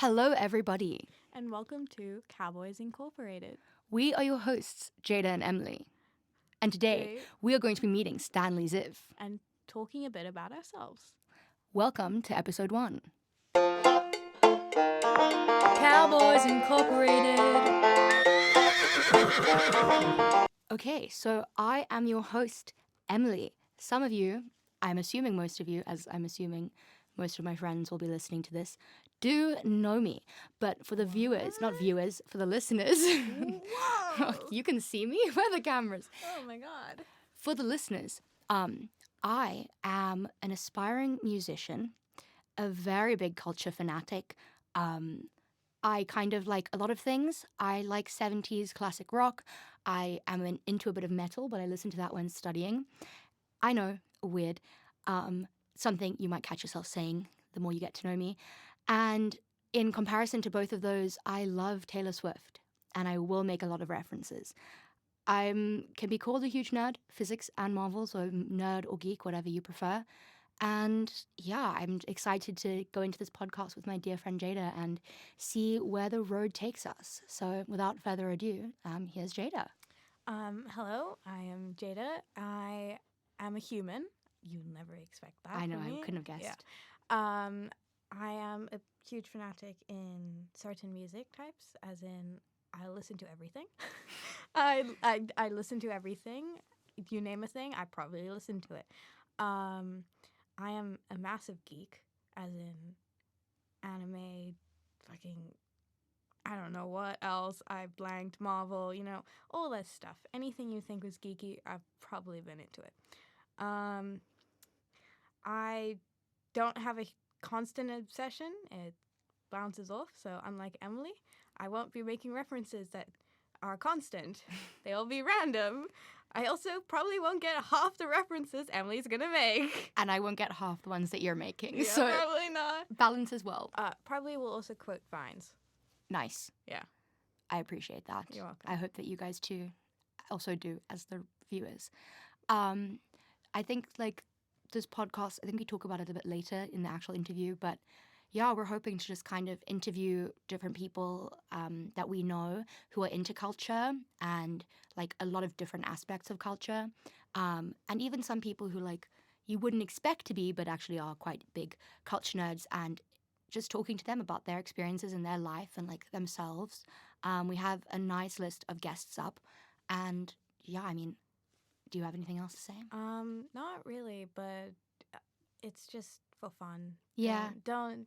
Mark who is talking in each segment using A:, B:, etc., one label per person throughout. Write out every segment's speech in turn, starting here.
A: Hello, everybody.
B: And welcome to Cowboys Incorporated.
A: We are your hosts, Jada and Emily. And today, we are going to be meeting Stanley Zive.
B: And talking a bit about ourselves.
A: Welcome to episode 1. Cowboys Incorporated. Okay, so I am your host, Emily. Some of you, I'm assuming most of you, as I'm assuming most of my friends will be listening to this, do know me. But for the viewers, not viewers, for the listeners, you can see me? Where are the cameras?
B: Oh my God.
A: For the listeners, I am an aspiring musician, a very big culture fanatic. I kind of like a lot of things. I like 70s classic rock. I am into a bit of metal, but I listen to that when studying. I know, weird. Something you might catch yourself saying the more you get to know me. And in comparison to both of those, I love Taylor Swift, and I will make a lot of references. I can be called a huge nerd, physics and Marvel, so nerd or geek, whatever you prefer. And yeah, I'm excited to go into this podcast with my dear friend Jada and see where the road takes us. So without further ado, here's Jada.
B: Hello, I am Jada. I am a human. You'd never expect that.
A: I know,
B: from me.
A: I couldn't have guessed.
B: Yeah. I am a huge fanatic in certain music types, as in I listen to everything. I listen to everything. If you name a thing, I probably listen to it. I am a massive geek, as in anime, fucking, I don't know what else. I blanked Marvel, all that stuff. Anything you think was geeky, I've probably been into it. I don't have a constant obsession. It bounces off. So unlike Emily, I won't be making references that are constant. They'll be random. I also probably won't get half the references Emily's going to make.
A: And I won't get half the ones that you're making.
B: Yeah,
A: so
B: probably not.
A: Balance as well.
B: Probably will also quote Vines.
A: Nice.
B: Yeah.
A: I appreciate that.
B: You're welcome.
A: I hope that you guys too also do as the viewers. I think this podcast, I think we talk about it a bit later in the actual interview, but yeah, we're hoping to just kind of interview different people that we know who are into culture and like a lot of different aspects of culture. And even some people who you wouldn't expect to be, but actually are quite big culture nerds, and just talking to them about their experiences in their life and themselves. We have a nice list of guests up, and yeah, I mean, do you have anything else to say?
B: Not really, but it's just for fun.
A: Yeah.
B: Don't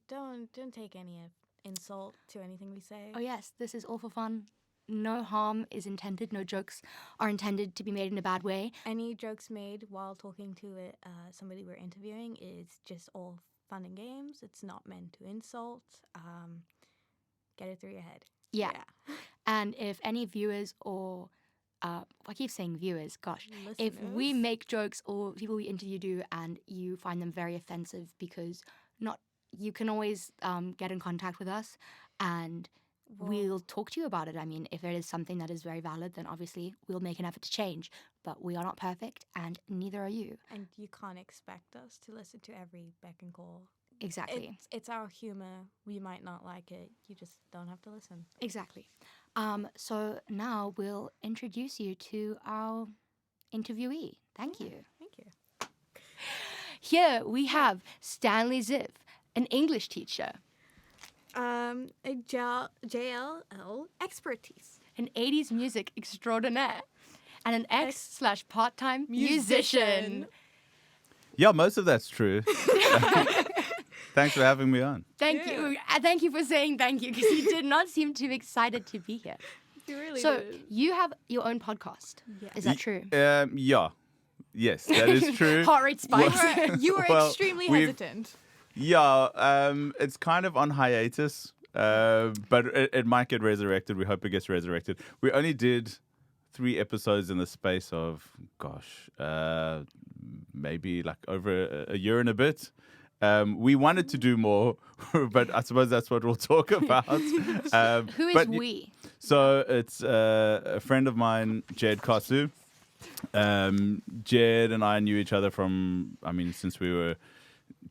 B: take any insult to anything we say.
A: Oh yes, this is all for fun. No harm is intended. No jokes are intended to be made in a bad way.
B: Any jokes made while talking to somebody we're interviewing is just all fun and games. It's not meant to insult. Get it through your head.
A: Yeah. And if any viewers or I keep saying viewers, gosh.
B: Listeners.
A: If we make jokes or people we interview do and you find them very offensive you can always get in contact with us and we'll talk to you about it. I mean, if it is something that is very valid, then obviously we'll make an effort to change. But we are not perfect and neither are you.
B: And you can't expect us to listen to every beck and call.
A: Exactly.
B: It's our humor. We might not like it. You just don't have to listen.
A: Exactly. So now we'll introduce you to our interviewee. Thank you.
B: Thank you.
A: Here we have Stanley Zive, an English teacher.
B: A JLL expertise.
A: An 80s music extraordinaire. And an ex/part-time musician.
C: Yeah, most of that's true. Thanks for having me on.
A: Thank you. Thank you for saying thank you, because you did not seem too excited to be here.
B: You really
A: so
B: did.
A: You have your own podcast. Yeah. Is that true?
C: Yeah. Yes, that is true.
A: Heart rate spikes.
B: You were extremely hesitant.
C: Yeah, it's kind of on hiatus, but it might get resurrected. We hope it gets resurrected. We only did 3 episodes in the space of, maybe over a year and a bit. We wanted to do more, but I suppose that's what we'll talk about.
A: Who is we?
C: So it's a friend of mine, Jed Kasu. Jed and I knew each other since we were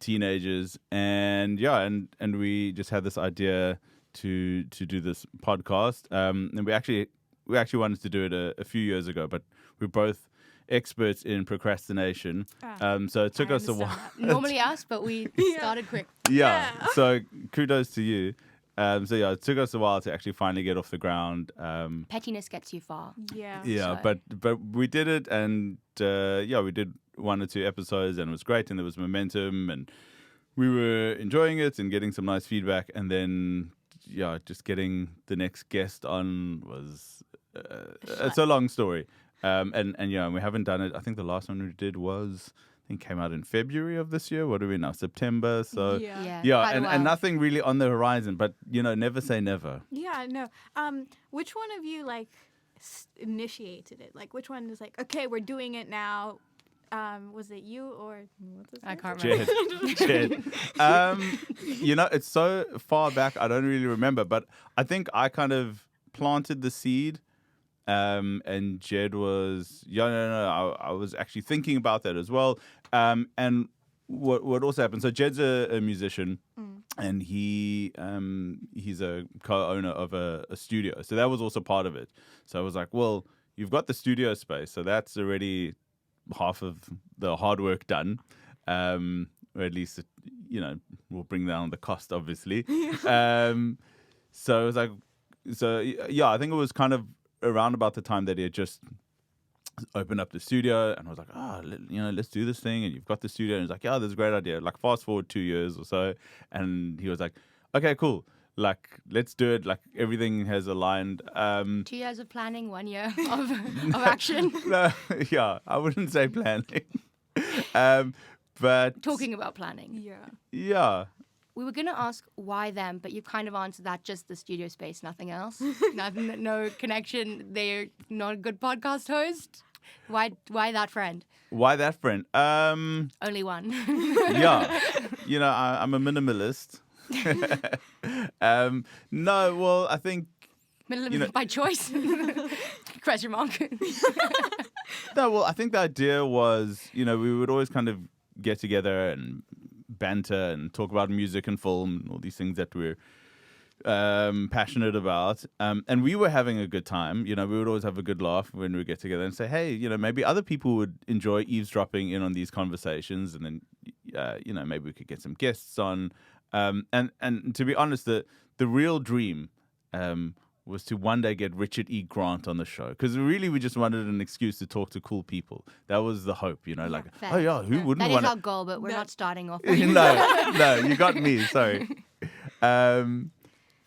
C: teenagers, and we just had this idea to do this podcast, and we actually wanted to do it a few years ago, but we're both experts in procrastination. So it took
B: I
C: us a
B: understand
C: while.
B: that.
A: Normally us, but we started quick.
C: Yeah.
B: Yeah.
C: So kudos to you. So yeah, it took us a while to actually finally get off the ground.
A: Pettiness gets you far.
B: Yeah.
C: Yeah,
A: So-
C: but we did it, and we did 1 or 2 episodes, and it was great, and there was momentum, and we were enjoying it and getting some nice feedback, and then just getting the next guest on was it's a long story, and we haven't done it. I think the last one we did came out in February of this year. What are we now? September. So
B: Yeah.
A: quite a while.
C: and nothing really on the horizon, but never say never.
B: Yeah, no. Which one of you initiated it? Like, which one is like, okay, we're doing it now? Was it you or what's his
A: I
B: name?
A: can't remember.
C: Jed. It's so far back I don't really remember, but I think I kind of planted the seed. And Jed was no. I was actually thinking about that as well. And what also happened? So Jed's a musician, and he's a co-owner of a studio. So that was also part of it. So I was like, well, you've got the studio space, so that's already half of the hard work done. Or at least will bring down the cost, obviously. So it was like, I think it was kind of around about the time that he had just opened up the studio, and I was like, let's do this thing, and you've got the studio, and he's like, yeah, that's a great idea. Like, fast forward 2 years or so, and he was like, okay, cool, like, let's do it. Like, everything has aligned.
A: 2 years of planning, 1 year of action.
C: No, I wouldn't say planning. But
A: Talking about planning.
C: yeah.
A: We were going to ask why them, but you've kind of answered that, just the studio space, nothing else. No connection. They're not a good podcast host. Why that friend?
C: Why that friend?
A: Only one.
C: Yeah. I'm a minimalist. No, well, I think
A: By choice? Question mark.
C: no, well, I think the idea was, we would always kind of get together and banter and talk about music and film and all these things that we're passionate about. And we were having a good time. We would always have a good laugh when we get together and say, hey, maybe other people would enjoy eavesdropping in on these conversations, and then, maybe we could get some guests on. And to be honest, the real dream was to one day get Richard E. Grant on the show, because really we just wanted an excuse to talk to cool people. That was the hope, like,
A: fair.
C: oh yeah, who wouldn't
A: That is
C: want
A: our goal, but we're not starting off.
C: No, you got me. Sorry. Who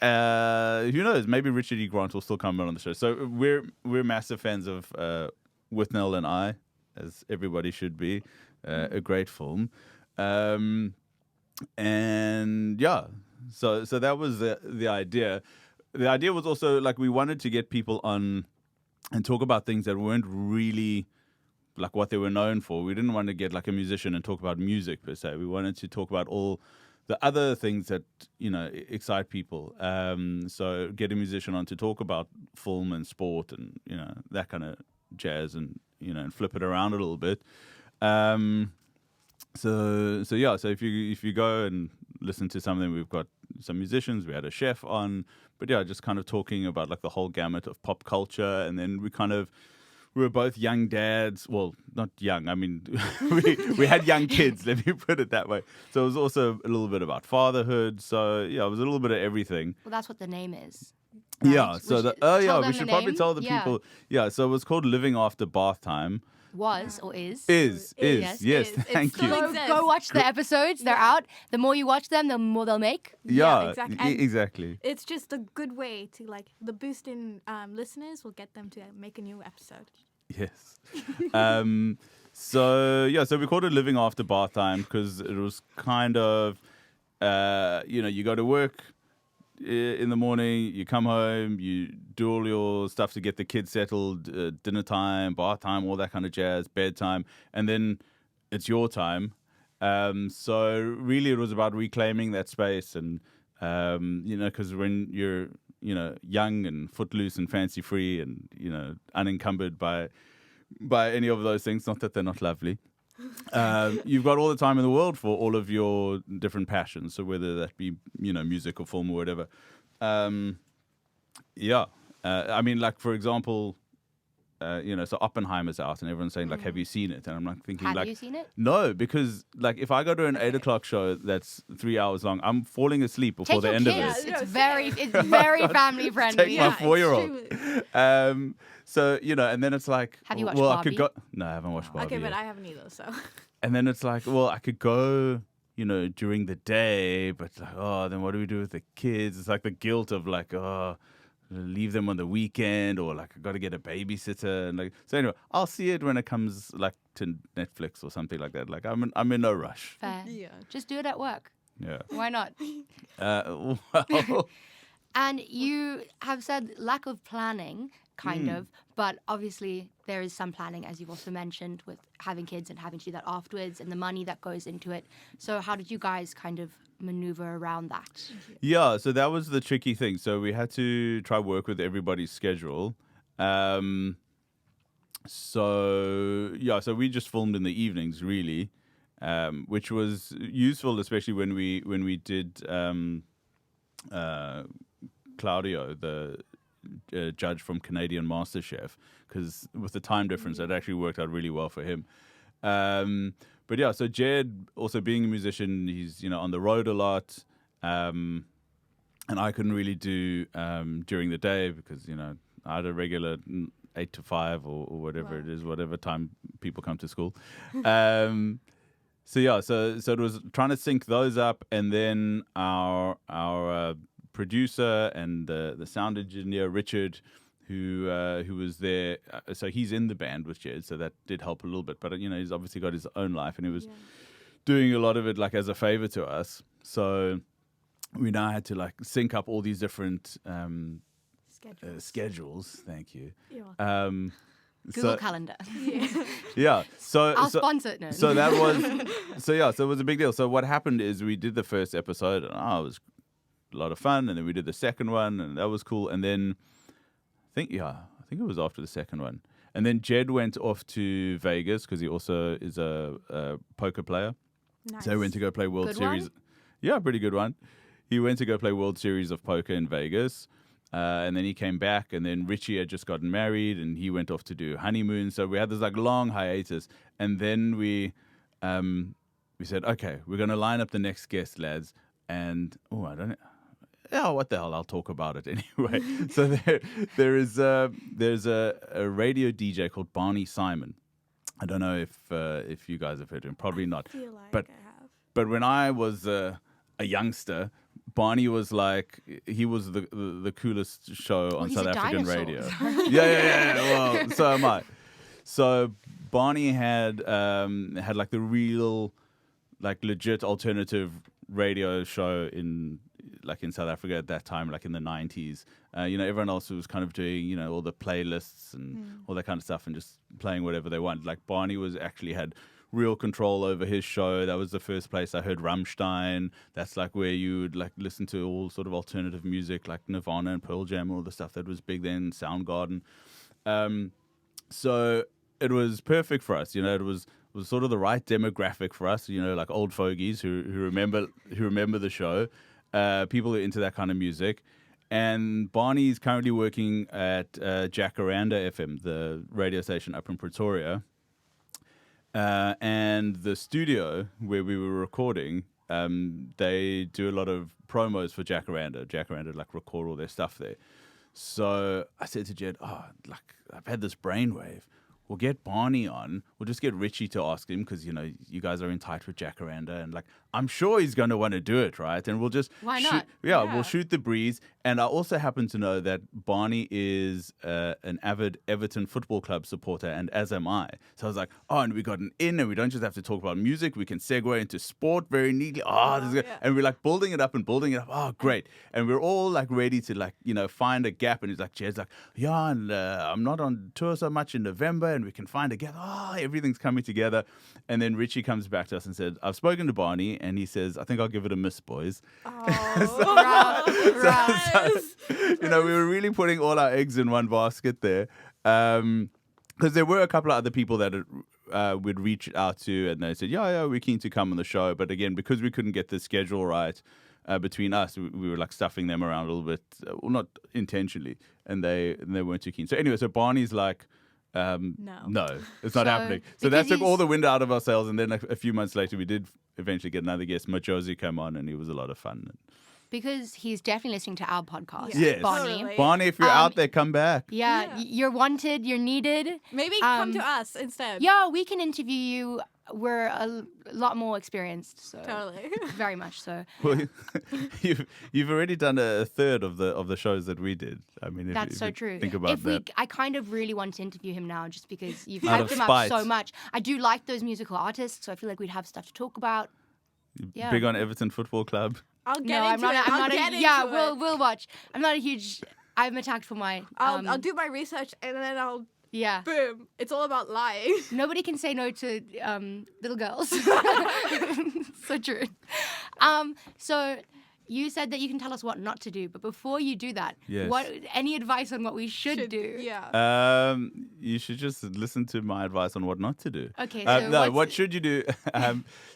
C: knows? Maybe Richard E. Grant will still come on the show. So we're massive fans of Withnail and I, as everybody should be. A great film, and so that was the idea. The idea was also, like, we wanted to get people on and talk about things that weren't really like what they were known for. We didn't want to get like a musician and talk about music per se. We wanted to talk about all the other things that, excite people. So get a musician on to talk about film and sport and, that kind of jazz, and, and flip it around a little bit. So if you go and listen to something, we've got some musicians, we had a chef on, but just kind of talking about like the whole gamut of pop culture. And then we were both young dads. Well, not young. I mean, we had young kids, let me put it that way. So it was also a little bit about fatherhood. So it was a little bit of everything.
A: Well, that's what the name is.
C: Yeah.
A: Right?
C: So
A: We
C: should probably tell the people. Yeah. So it was called Living After Bathtime.
A: Was or is.
C: Is.
A: Yes.
C: Yes.
B: It
C: Thank
B: still
C: you.
B: exists.
A: Go watch the episodes. They're out. The more you watch them, the more they'll make.
C: Yeah.
B: exactly. And
C: Exactly.
B: it's just a good way to the boost in listeners will get them to make a new episode.
C: Yes. So we called it Living After Bathtime because it was kind of, you go to work in the morning, you come home, you do all your stuff to get the kids settled, dinner time, bath time, all that kind of jazz, bedtime, and then it's your time. So really it was about reclaiming that space, and, because when you're, young and footloose and fancy free and, unencumbered by any of those things, not that they're not lovely. you've got all the time in the world for all of your different passions. So whether that be, music or film or whatever. Yeah. I mean, like, for example, so Oppenheimer's out and everyone's saying, like, have you seen it? And I'm like thinking,
A: Have
C: like,
A: you seen it?
C: no, because, like, if I go to an 8 o'clock show that's 3 hours long, I'm falling asleep before
A: Take
C: the
A: your
C: end
A: kids.
C: of it.
A: It's very family friendly.
C: Take my 4-year-old.
B: extremely.
C: So, and then it's like,
A: Have you watched
C: well, I
A: Barbie?
C: could go. No, I haven't watched Barbie
B: Okay, but
C: yet.
B: I haven't either, so.
C: And then it's like, well, I could go, during the day, but like, then what do we do with the kids? It's like the guilt of like, leave them on the weekend, or like I got to get a babysitter, and like so. Anyway, I'll see it when it comes like to Netflix or something like that. Like I'm in no rush.
A: Fair.
B: Yeah.
A: Just do it at work.
C: Yeah.
A: Why not?
C: Well,
A: And you have said lack of planning, kind of, but obviously there is some planning, as you've also mentioned, with having kids and having to do that afterwards and the money that goes into it. So how did you guys kind of maneuver around that?
C: yeah. So that was the tricky thing. So we had to try work with everybody's schedule. So we just filmed in the evenings, really, which was useful, especially when we did Claudio, the judge from Canadian MasterChef, because with the time difference, it actually worked out really well for him. But yeah, so Jed, also being a musician, he's on the road a lot, and I couldn't really do during the day because I had a regular 8 to 5 or whatever
B: Wow.
C: it is, whatever time people come to school. So it was trying to sync those up, and then our producer and the sound engineer Richard, who was there. So he's in the band with Jed, so that did help a little bit. But he's obviously got his own life, and he was doing a lot of it like as a favor to us. So we now had to like sync up all these different schedules. Thank you.
B: You're welcome.
A: Google Calendar.
C: Yeah.
A: I'll sponsor it. No.
C: So that was so it was a big deal. So what happened is we did the first episode, and it was a lot of fun, and then we did the second one, and that was cool. And then I think it was after the second one, and then Jed went off to Vegas because he also is a poker player.
B: Nice.
C: So he went to go play World
A: Good
C: Series.
A: one?
C: Yeah, pretty good one. He went to go play World Series of Poker in Vegas. And then he came back, and then Richie had just gotten married, and he went off to do honeymoon. So we had this like long hiatus, and then we said, okay, we're gonna line up the next guest, lads. And what the hell? I'll talk about it anyway. So there's a radio DJ called Barney Simon. I don't know if you guys have heard of him. Probably not.
B: I feel like
C: But
B: I have.
C: But when I was a youngster, Barney was like, he was the coolest show on
A: he's
C: South
A: a
C: African
A: dinosaur.
C: radio. Yeah. Well, so am I. So Barney had like the real, like legit alternative radio show in South Africa at that time, like in the 90s. Everyone else was kind of doing, all the playlists and all that kind of stuff and just playing whatever they want. Like Barney actually had real control over his show. That was the first place I heard Rammstein. That's like where you would like listen to all sort of alternative music like Nirvana and Pearl Jam, all the stuff that was big then, Soundgarden. So it was perfect for us. It was sort of the right demographic for us, like old fogies who remember the show, people who are into that kind of music. And Barney's currently working at Jacaranda FM, the radio station up in Pretoria. And the studio where we were recording, they do a lot of promos for Jacaranda. Jacaranda like record all their stuff there. So I said to Jed, I've had this brainwave. We'll get Barney on. We'll just get Richie to ask him because, you guys are in tight with Jacaranda. And, I'm sure he's going to want to do it, right? And we'll just...
A: Why not?
C: We'll shoot the breeze. And I also happen to know that Barney is an avid Everton Football Club supporter, and as am I. So I was like, and we got an in, and we don't just have to talk about music. We can segue into sport very neatly. This is good. And we're, building it up. Oh, great. And we're all, ready to, find a gap. And he's like, Jed's like, and I'm not on tour so much in November, and we can find a gap. Everything's coming together. And then Richie comes back to us and said, I've spoken to Barney, and he says, I think I'll give it a miss, boys. We were really putting all our eggs in one basket there. Because there were a couple of other people that we'd reach out to, and they said, yeah, we're keen to come on the show. But again, because we couldn't get the schedule right between us, we were like stuffing them around a little bit, well, not intentionally, and they weren't too keen. So anyway, so Barney's like, no, it's not
A: So,
C: happening. So
A: because
C: that took all
A: he's-
C: the wind out of ourselves. And then a few months later, we did eventually get another guest, Majosi, come on, and he was a lot of fun.
A: Because he's definitely listening to our podcast.
B: Yeah.
C: Yes.
A: Barney.
B: Totally.
C: Barney, if you're out there, come back.
A: Yeah,
B: Yeah.
A: you're wanted, you're needed.
B: Maybe come to
A: Um,
B: us instead.
A: Yeah, we can interview you. We're a lot more experienced, so
B: Totally.
A: very much so.
C: Well, you've already done a third of the shows that we did. I mean,
A: That's
C: if
A: so
C: you
A: true.
C: Think about that.
A: I kind of really want to interview him now, just because you've
C: Out
A: hyped
C: of
A: him
C: spite.
A: up so much. I do like those musical artists, so I feel like we'd have stuff to talk about. Yeah.
C: Big on Everton Football Club.
B: I'll get
A: No,
B: into
A: I'm not.
B: it.
A: I'm
B: I'll
A: not.
B: get
A: Yeah,
B: into it.
A: we'll watch. I'm not a huge. I'm attacked for my.
B: I'll do my research and then I'll
A: Yeah.
B: boom. It's all about lying.
A: Nobody can say no to little girls. So true. So you said that you can tell us what not to do, but before you do that,
C: Yes.
A: any advice on what we should do?
B: Yeah.
C: You should just listen to my advice on what not to do.
A: Okay, so
C: No,
A: what's-
C: what should you do?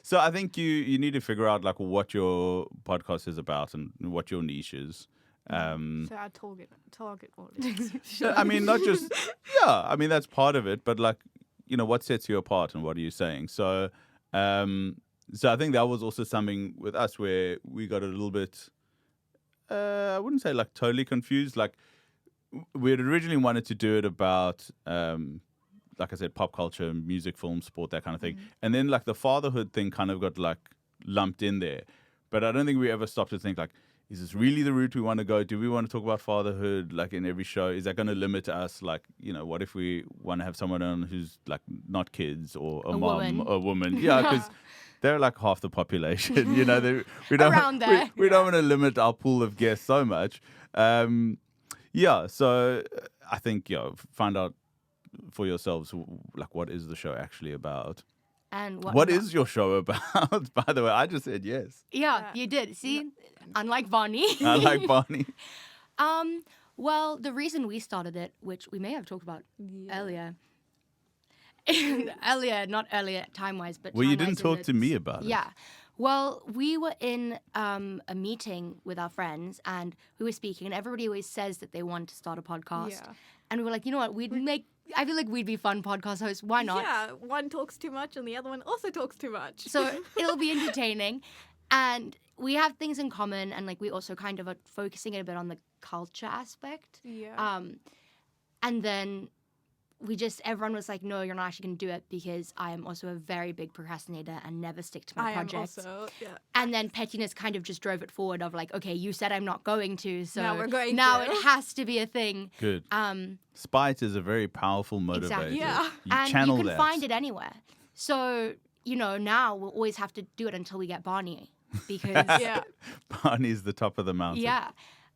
C: So I think you need to figure out like what your podcast is about and what your niche is.
B: So our target audience.
C: I mean, not just I mean that's part of it, but like what sets you apart and what are you saying? So I think that was also something with us where we got a little bit. I wouldn't say like totally confused. Like we had originally wanted to do it about. Like I said, pop culture, music, film, sport, that kind of thing. And then like the fatherhood thing kind of got like lumped in there. But I don't think we ever stopped to think like, is this really the route we want to go? Do we want to talk about fatherhood like in every show? Is that going to limit us? Like, what if we want to have someone on who's like not kids or a mom,
A: woman.
C: a woman? Yeah, because they're like half the population. We don't
A: Around there.
C: we don't want to limit our pool of guests so much. Yeah, so I think find out for yourselves like what is the show actually about.
A: And
C: What is your show about? By the way, I just said yes.
A: Yeah, you did. See, unlike Bonnie.
C: I like Barney.
A: Well, the reason we started it, which we may have talked about earlier, not earlier time-wise, but
C: Well, you
A: time-wise
C: didn't
A: in
C: talk
A: the-
C: to me about it.
A: Yeah. Well, we were in a meeting with our friends, and we were speaking, and everybody always says that they want to start a podcast.
B: Yeah.
A: And we were like, you know what, I feel like we'd be fun podcast hosts. Why not?
B: Yeah, one talks too much and the other one also talks too much.
A: So it'll be entertaining. And we have things in common, and like we also kind of are focusing a bit on the culture aspect.
B: yeah.
A: And then everyone was like, no, you're not actually going to do it because I am also a very big procrastinator and never stick to my
B: I am
A: projects.
B: also, yeah.
A: And then pettiness kind of just drove it forward of like, okay, you said I'm not going to, so
B: Now we're going
A: now
B: to.
A: it has to be a thing.
C: Good.
A: Um,
C: Spite is a very powerful motivator.
A: Exactly.
B: Yeah.
C: You
A: and
C: channel
A: you can
C: that.
A: find it anywhere. So, now we'll always have to do it until we get Barney. Because,
B: Yeah.
C: Barney's the top of the mountain.
A: yeah.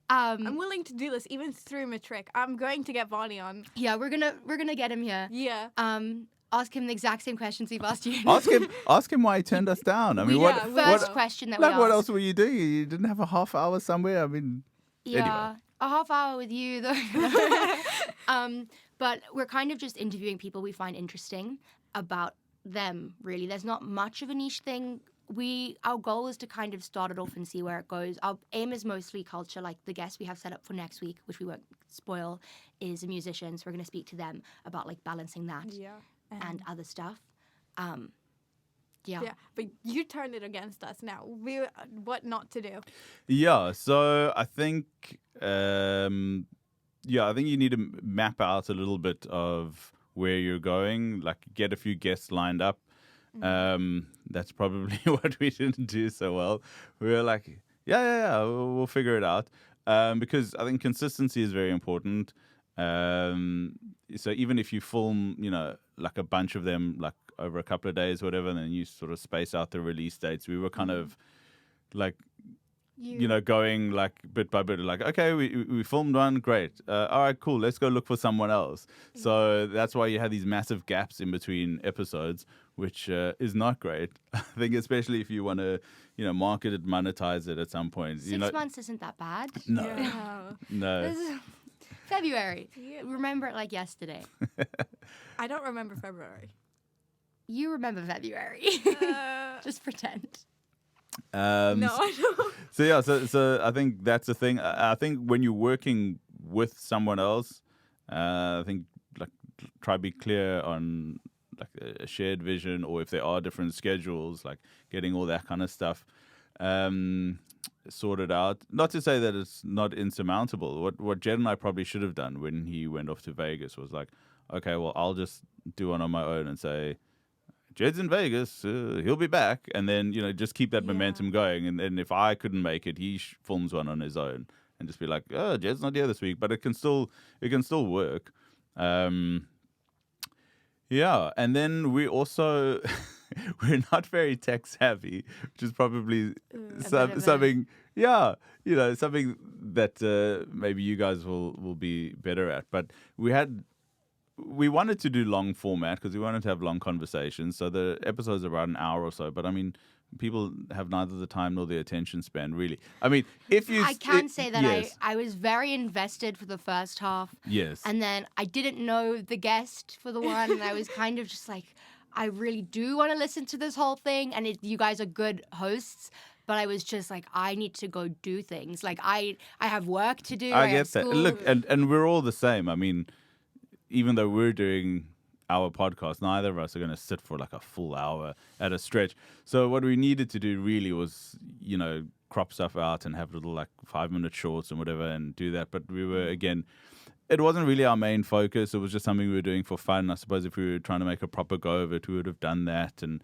B: I'm willing to do this even through Matric. I'm going to get Barney on.
A: Yeah, we're gonna get him here.
B: Yeah.
A: Ask him the exact same questions we've asked you.
C: Ask him why he turned us down. I mean,
B: Yeah,
A: First
C: what
A: question that
C: like
A: we
C: what
A: asked.
C: else were you doing? You didn't have a half hour somewhere? I mean,
A: Yeah,
C: anyway.
A: a half hour with you though. But we're kind of just interviewing people we find interesting about them. Really, there's not much of a niche thing. Our goal is to kind of start it off and see where it goes. Our aim is mostly culture. Like the guest we have set up for next week, which we won't spoil, is a musician. So we're going to speak to them about like balancing that
B: Yeah.
A: and other stuff.
B: Yeah, but you turned it against us now. What not to do?
C: Yeah, so I think I think you need to map out a little bit of where you're going, like get a few guests lined up. That's probably what we didn't do so well. We were like, yeah, we'll figure it out. Because I think consistency is very important. So even if you film, like a bunch of them, like over a couple of days, whatever, and then you sort of space out the release dates, we were kind of like, going like bit by bit, like, okay, we filmed one, great. All right, cool, let's go look for someone else. So that's why you had these massive gaps in between episodes, which is not great. I think especially if you want to, market it, monetize it at some point.
A: 6 months isn't that bad.
C: No,
B: Yeah.
C: no.
A: This is February.
B: Yeah.
A: Remember it like yesterday.
B: I don't remember February.
A: You remember February. Just pretend.
B: No, I don't.
C: So yeah, so I think that's the thing. I think when you're working with someone else, I think like try to be clear on like a shared vision, or if there are different schedules, like getting all that kind of stuff sorted out. Not to say that it's not insurmountable. What Jed and I probably should have done when he went off to Vegas was like, okay, well, I'll just do one on my own and say, Jed's in Vegas, he'll be back, and then just keep that momentum going. And then if I couldn't make it, he films one on his own and just be like, oh, Jed's not here this week, but it can still work. Yeah, and then we also we're not very tech savvy, which is probably something. Yeah, something that maybe you guys will be better at. But we wanted to do long format because we wanted to have long conversations. So the episodes are about an hour or so. But I mean, people have neither the time nor the attention span, really. I mean, I
A: can say that
C: yes.
A: I was very invested for the first half.
C: Yes.
A: And then I didn't know the guest for the one. And I was kind of just like, I really do want to listen to this whole thing. And you guys are good hosts. But I was just like, I need to go do things. Like, I have work to do.
C: I get
A: have
C: that.
A: school.
C: Look, and we're all the same. I mean, even though we're doing our podcast, neither of us are going to sit for like a full hour at a stretch. So what we needed to do really was, crop stuff out and have little like 5-minute shorts and whatever and do that. But we were, again, it wasn't really our main focus. It was just something we were doing for fun. I suppose if we were trying to make a proper go of it, we would have done that and,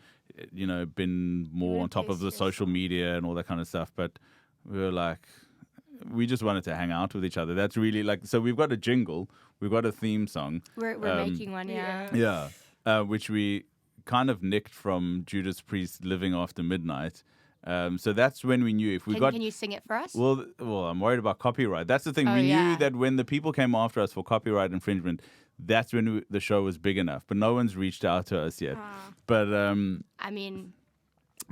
C: been more on top of the social media and all that kind of stuff. But we were like, we just wanted to hang out with each other. That's really like, so we've got a jingle. We've got a theme song.
A: We're making one, yeah.
C: Yeah, which we kind of nicked from Judas Priest, Living After Midnight. So that's when we knew if we got...
A: Can you sing it for us?
C: Well, I'm worried about copyright. That's the thing. We knew that when the people came after us for copyright infringement, that's when the show was big enough. But no one's reached out to us yet. But...
A: I mean...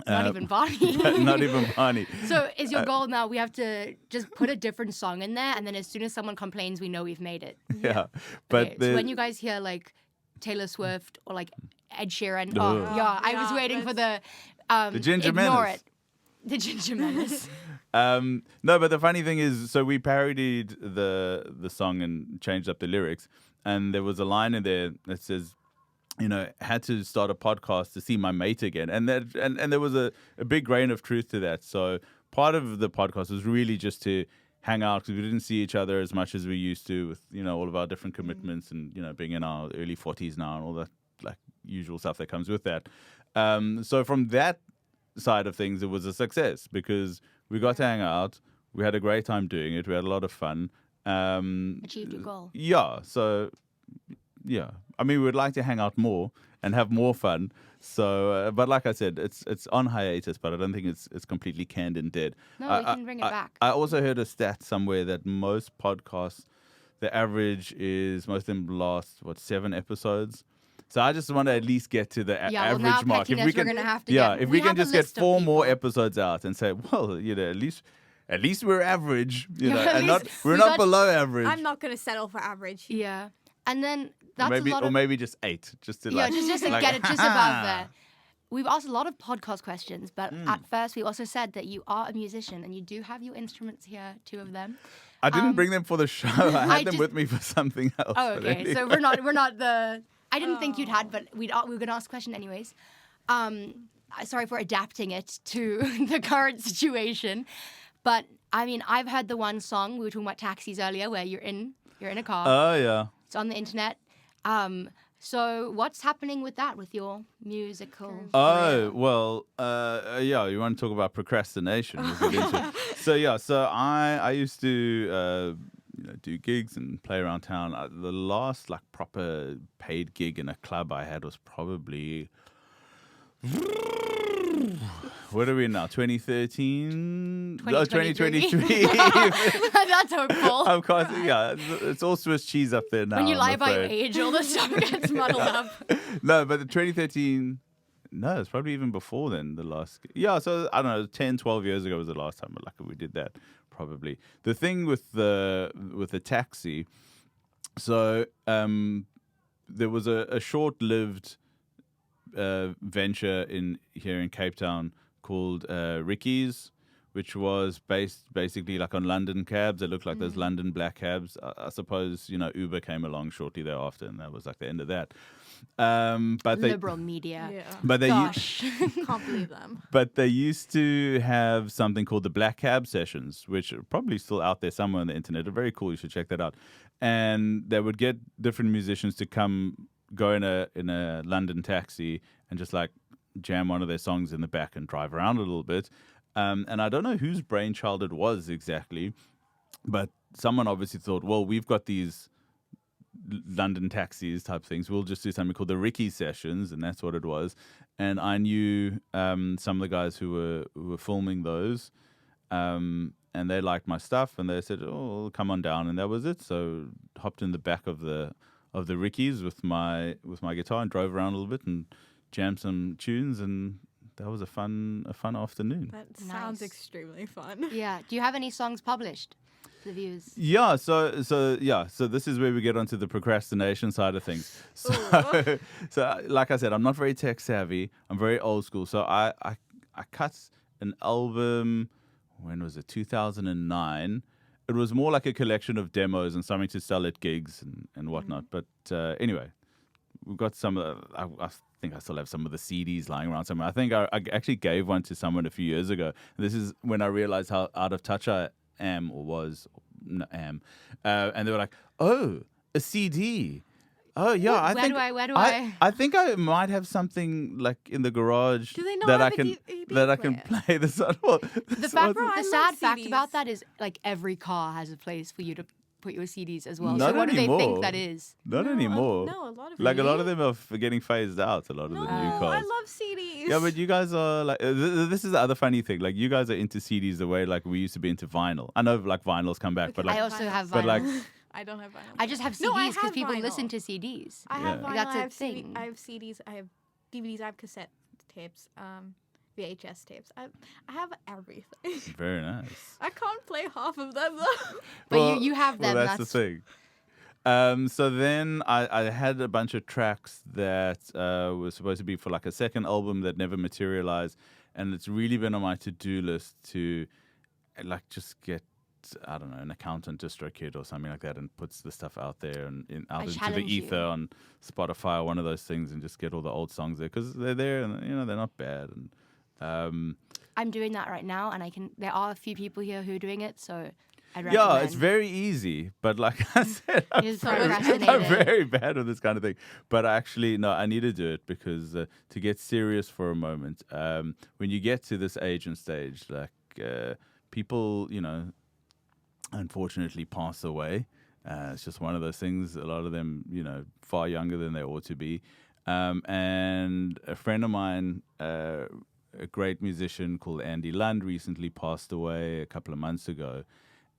A: Not even Bonnie.
C: Not even Bonnie.
A: So is your goal now we have to just put a different song in there, and then as soon as someone complains, we know we've made it?
C: Yeah. But
A: okay, so when you guys hear like Taylor Swift or like Ed Sheeran, I was waiting for the
C: Ginger
A: ignore
C: Menace.
A: it. The Ginger Menace.
C: No, but the funny thing is, so we parodied the song and changed up the lyrics, and there was a line in there that says, had to start a podcast to see my mate again. And there was a big grain of truth to that. So part of the podcast was really just to hang out because we didn't see each other as much as we used to with, all of our different commitments and, being in our early 40s now and all that like usual stuff that comes with that. So from that side of things, it was a success because we got to hang out. We had a great time doing it. We had a lot of fun.
A: Achieved your goal.
C: Yeah. So... yeah, I mean, we'd like to hang out more and have more fun. So, but like I said, it's on hiatus, but I don't think it's completely canned and dead.
A: No, we can bring it back.
C: I also heard a stat somewhere that most podcasts, the average is most of them last 7 episodes. So I just want to at least get to the average mark.
A: If we can, we're gonna have to
C: if we can just get 4 more
A: people.
C: episodes out and say, well, at least we're average,
A: Yeah,
C: and we're not below average.
B: I'm not going to settle for average.
A: Yeah, and then that's a lot
C: or maybe just 8, just to
A: just to get it just above there. We've asked a lot of podcast questions, but at first we also said that you are a musician and you do have your instruments here, 2 of them.
C: I didn't bring them for the show. I had them with me for something else.
A: Oh, okay. So we're not the. I didn't think you'd had, but we were going to ask a question anyways. Sorry for adapting it to the current situation, but I mean, I've heard the one song we were talking about taxis earlier, where you're in a car.
C: Oh yeah.
A: It's on the internet. So what's happening with that, with your musical
C: Oh,
A: career?
C: well, you want to talk about procrastination. So I used to do gigs and play around town. The last like proper paid gig in a club I had was probably... What are we in now? 2013? 2023.
A: That's hopeful.
C: I'm constantly, it's all Swiss cheese up there now.
A: When you lie
C: I'm
A: about
C: afraid.
A: age, all the stuff gets muddled up.
C: No, but the 2013... No, it's probably even before then, the last... Yeah, so, I don't know, 10, 12 years ago was the last time we did that, probably. The thing with the taxi, so there was a short-lived venture in here in Cape Town called Ricky's, which was based basically like on London cabs. They looked like those London black cabs. I suppose Uber came along shortly thereafter, and that was like the end of that. But they
A: Liberal media.
B: Yeah.
C: but they
A: Gosh.
B: Can't believe them.
C: but they used to have something called the Black Cab Sessions, which are probably still out there somewhere on the internet. They're very cool. You should check that out. And they would get different musicians to go in a London taxi and just like jam one of their songs in the back and drive around a little bit. And I don't know whose brainchild it was exactly, but someone obviously thought, well, we've got these London taxis type things. We'll just do something called the Ricky Sessions, and that's what it was. And I knew some of the guys who were filming those, and they liked my stuff, and they said, "Oh, come on down," and that was it. So hopped in the back of the Rickies with my guitar and drove around a little bit and jammed some tunes, and that was a fun afternoon.
B: That sounds
A: Nice.
B: extremely fun.
A: Yeah. Do you have any songs published for the viewers?
C: Yeah, so this is where we get onto the procrastination side of things. So,
B: Ooh.
C: so like I said, I'm not very tech savvy. I'm very old school. So I cut an album. When was it? 2009. It was more like a collection of demos and something to sell at gigs and whatnot. But anyway, we've got some of the, I think I still have some of the CDs lying around somewhere. I think I actually gave one to someone a few years ago. This is when I realized how out of touch I am or was. And they were like, "Oh, a CD. Oh yeah,
A: Where do I?
C: I think I might have something like in the garage
B: Do they not
C: that
B: have
C: I
B: a
C: can
B: DVD
C: I can
B: player?
C: play this on." Well,
A: The fact,
B: Bro, I
A: the
B: love
A: sad fact
B: CDs.
A: about that is like every car has a place for you to put your CDs as well.
C: Not
A: so what do they
C: anymore.
A: think that is?
C: not
B: No,
C: anymore.
B: No, a lot of
C: Like a lot of
B: really?
C: them are getting phased out. A lot of
B: No,
C: the new cars.
B: I love CDs.
C: Yeah, but you guys are like this is the other funny thing. Like you guys are into CDs the way like we used to be into vinyl. I know like vinyls come back, but
B: Okay.
C: like
A: I also have vinyl.
C: but like
B: I don't have vinyl.
A: I just have
B: No, I
A: CDs because
B: have
A: people
B: vinyl.
A: listen to CDs.
B: I have
C: Yeah.
B: vinyl.
A: That's a
B: I have
A: thing.
B: I have CDs. I have DVDs. I have cassette tapes. VHS tapes. I have everything.
C: very nice.
B: I can't play half of them though.
A: But you have them.
C: Well, that's the thing. So then I had a bunch of tracks that were supposed to be for like a second album that never materialized, and it's really been on my to-do list to like just get, I don't know, an accountant, DistroKid or something like that, and puts the stuff out there and out
A: I
C: into the
A: challenge you.
C: ether on Spotify or one of those things, and just get all the old songs there because they're there and they're not bad. And
A: I'm doing that right now, and there are a few people here who are doing it, so I'd recommend.
C: yeah, it's very easy, but like I said, I'm
A: You're so
C: very, I'm
A: procrastinating.
C: very bad with this kind of thing. But actually, no, I need to do it because to get serious for a moment, when you get to this age and stage, like people, unfortunately pass away. It's just one of those things. A lot of them, far younger than they ought to be. And a friend of mine, a great musician called Andy Lund, recently passed away a couple of months ago.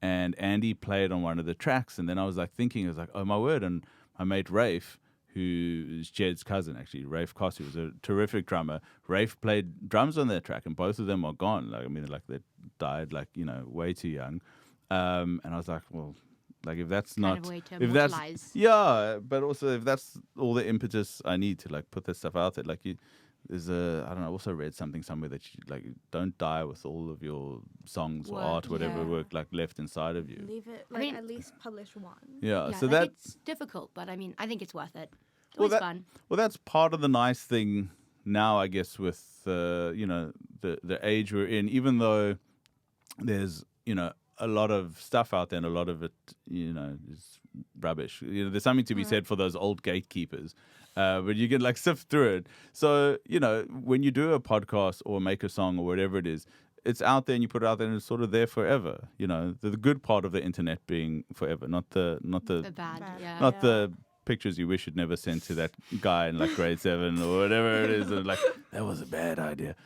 C: And Andy played on one of the tracks. And then I was like thinking, oh my word. And my mate Rafe, who is Jed's cousin, actually, Rafe Koss, who was a terrific drummer. Rafe played drums on that track, and both of them are gone. They died, way too young. And I was like, well, like if that's
A: Kind
C: not,
A: of way to
C: if that's,
A: immortalize.
C: yeah, but also if that's all the impetus I need to like put this stuff out there, like there's I don't know, I also read something somewhere that you like don't die with all of your songs or
A: Work,
C: art, whatever
B: yeah.
C: work like left inside of you.
B: Leave it.
A: I
B: Like
A: mean-
B: at least publish one.
C: Yeah,
A: Yeah,
C: so
A: like
C: that
A: it's difficult, but I mean, I think it's worth it. It's
C: Well,
A: always fun.
C: Well, that's part of the nice thing now, I guess, with the age we're in. Even though there's a lot of stuff out there, and a lot of it is rubbish. There's something to be said for those old gatekeepers, but you can like sift through it. So when you do a podcast or make a song or whatever it is, it's out there and you put it out there and it's sort of there forever. The good part of the internet being forever, not the
A: The bad,
B: Bad.
A: yeah.
C: not the pictures you wish you'd never sent to that guy in like grade 7 or whatever it is, and like that was a bad idea.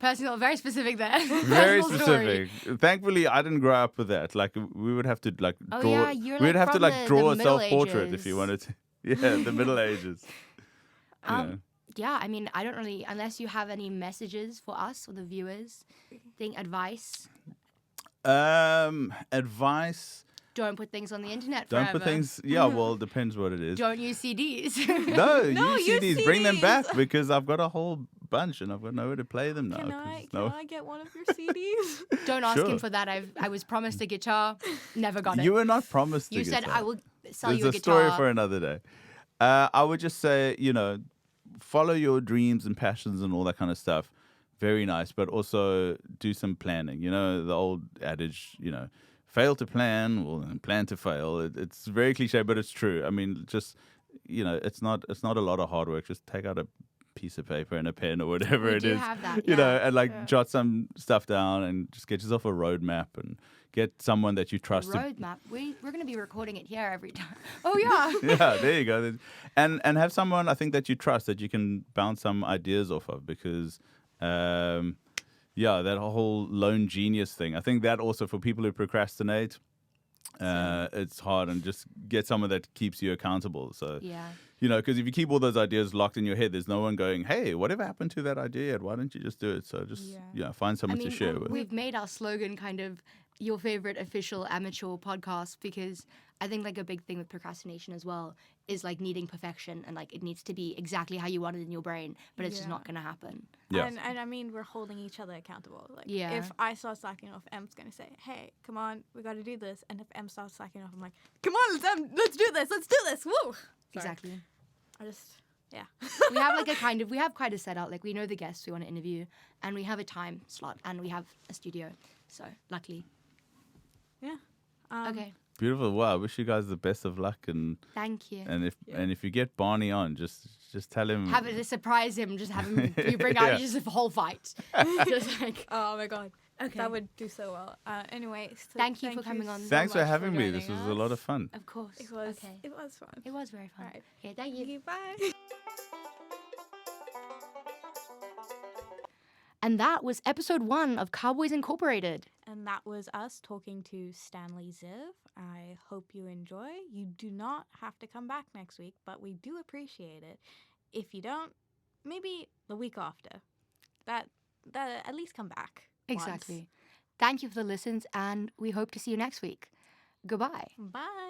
A: Personal, very specific there.
C: Very
A: Personal story.
C: specific. Thankfully, I didn't grow up with that. Like we would have to like
A: Oh,
C: draw.
A: yeah, you're,
C: we'd
A: like,
C: have to
A: from
C: like
A: the
C: draw a
A: Middle
C: self-portrait if
A: Ages.
C: you wanted to. Yeah, the Middle Ages.
A: Yeah, I mean, I don't really, unless you have any messages for us or the viewers, advice.
C: Advice.
A: Don't put things on the internet
C: Don't
A: forever.
C: put things. Yeah, well, it depends what it is.
A: Don't use CDs.
C: No,
B: No,
C: use
B: use
C: CDs. Bring them
B: CDs.
C: back because I've got a whole bunch and I've got nowhere to play them now.
B: Can
C: 'cause
B: I
C: no,
B: can I get one of your CDs?
A: Don't ask him
C: Sure.
A: for that. I was promised a guitar, never got it.
C: You were not promised.
A: You
C: a
A: said
C: guitar.
A: I will sell
C: There's
A: you a
C: a
A: guitar.
C: story for another day. I would just say, follow your dreams and passions and all that kind of stuff. Very nice, but also do some planning. The old adage, fail to plan, well, then plan to fail. It's very cliche, but it's true. I mean, just it's not a lot of hard work. Just take out a piece of paper and a pen or whatever
A: We
C: it
A: do
C: is,
A: have that,
C: and
B: Yeah.
C: jot some stuff down and just get yourself a roadmap and get someone that you trust. to
A: Roadmap. We're going to be recording it here every time. Oh yeah.
C: Yeah, there you go. And have someone I think that you trust that you can bounce some ideas off of because that whole lone genius thing. I think that also for people who procrastinate, it's hard and just get someone that keeps you accountable. So
A: Yeah.
C: because if you keep all those ideas locked in your head, there's no one going, hey, whatever happened to that idea yet? Why don't you just do it? So just find
A: I
C: someone
A: mean,
C: to share with.
A: we've made our slogan kind of your favorite official amateur podcast because I think like a big thing with procrastination as well is like needing perfection and like it needs to be exactly how you want it in your brain, but it's just
B: Yeah.
A: not going to happen.
C: Yeah.
B: And I mean, we're holding each other accountable. Like,
A: Yeah.
B: if I start slacking off, Em's gonna say, "Hey, come on, we got to do this." And if Em starts slacking off, I'm like, "Come on, let's do this. Let's do this. Woo!" Sorry.
A: Exactly.
B: I just, yeah.
A: We have like we have quite a setup. Like we know the guests we want to interview and we have a time slot and we have a studio. So luckily.
B: yeah.
A: Okay.
C: Beautiful. Wow. I wish you guys the best of luck and
A: Thank you.
C: if you get Barney on, just tell him.
A: Have it to surprise him, just have him you bring out
C: Yeah.
A: just a whole fight. Just like
B: Oh my god.
A: okay.
B: That would do so well. Anyway, so
A: Thank you for coming on.
B: so
C: Thanks for
B: much
C: having me.
B: joining
C: This was a lot of
B: us.
C: fun.
A: Of course.
B: It was.
A: Okay.
B: It was fun.
A: It was very fun.
B: All right.
A: Okay, thank you.
B: Bye.
A: And that was episode 1 of Cowboys Incorporated.
B: And that was us talking to Stanley Zive. I hope you enjoy. You do not have to come back next week, but we do appreciate it. If you don't, maybe the week after. That at least come back. once.
A: Exactly. Thank you for the listens, and we hope to see you next week. Goodbye.
B: Bye.